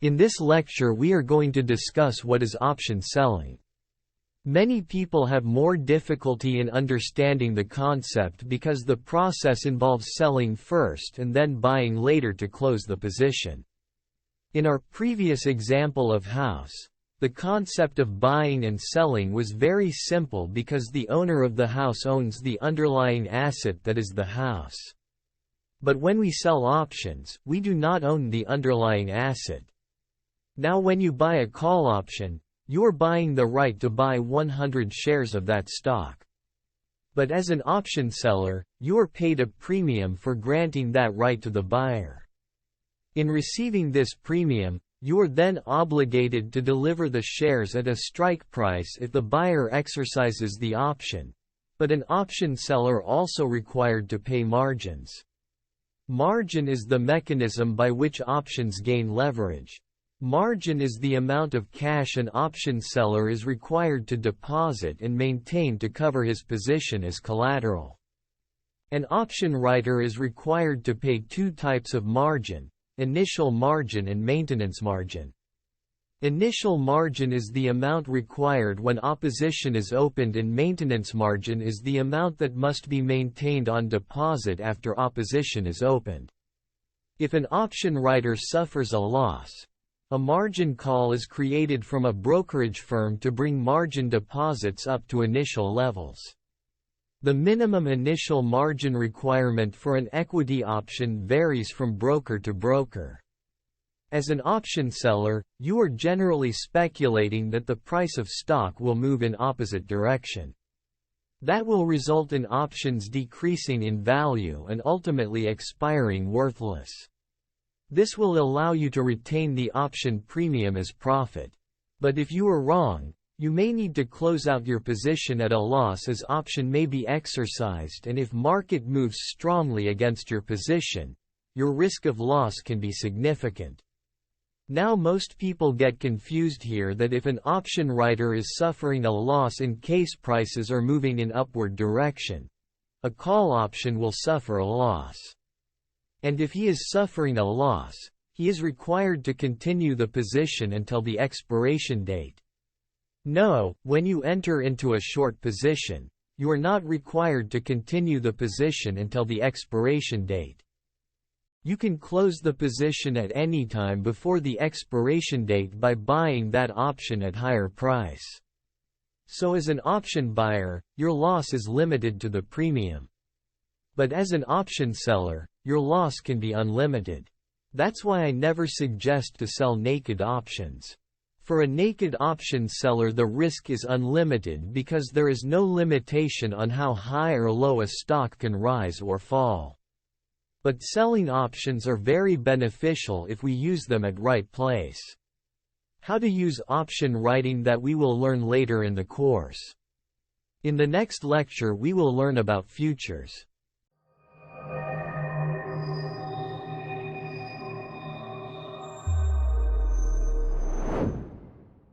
In this lecture we are going to discuss what is option selling. Many people have more difficulty in understanding the concept because the process involves selling first and then buying later to close the position. In our previous example of house, the concept of buying and selling was very simple because the owner of the house owns the underlying asset that is the house. But when we sell options, we do not own the underlying asset. Now when you buy a call option, you are buying the right to buy 100 shares of that stock. But as an option seller, you are paid a premium for granting that right to the buyer. In receiving this premium, you are then obligated to deliver the shares at a strike price if the buyer exercises the option, but an option seller also required to pay margins. Margin is the mechanism by which options gain leverage. Margin is the amount of cash an option seller is required to deposit and maintain to cover his position as collateral. An option writer is required to pay two types of margin: initial margin and maintenance margin. Initial margin is the amount required when opposition is opened, and maintenance margin is the amount that must be maintained on deposit after opposition is opened. If an option writer suffers a loss, a margin call is created from a brokerage firm to bring margin deposits up to initial levels. The minimum initial margin requirement for an equity option varies from broker to broker. As an option seller, you are generally speculating that the price of stock will move in opposite direction. That will result in options decreasing in value and ultimately expiring worthless. This will allow you to retain the option premium as profit. But if you are wrong, you may need to close out your position at a loss, as option may be exercised, and if market moves strongly against your position, your risk of loss can be significant. Now most people get confused here that if an option writer is suffering a loss in case prices are moving in upward direction, a call option will suffer a loss. And if he is suffering a loss, he is required to continue the position until the expiration date. No, when you enter into a short position, you are not required to continue the position until the expiration date. You can close the position at any time before the expiration date by buying that option at higher price. So as an option buyer, your loss is limited to the premium. But as an option seller, your loss can be unlimited. That's why I never suggest to sell naked options. For a naked option seller, the risk is unlimited because there is no limitation on how high or low a stock can rise or fall. But selling options are very beneficial if we use them at right place. How to use option writing, that we will learn later in the course. In the next lecture we will learn about futures.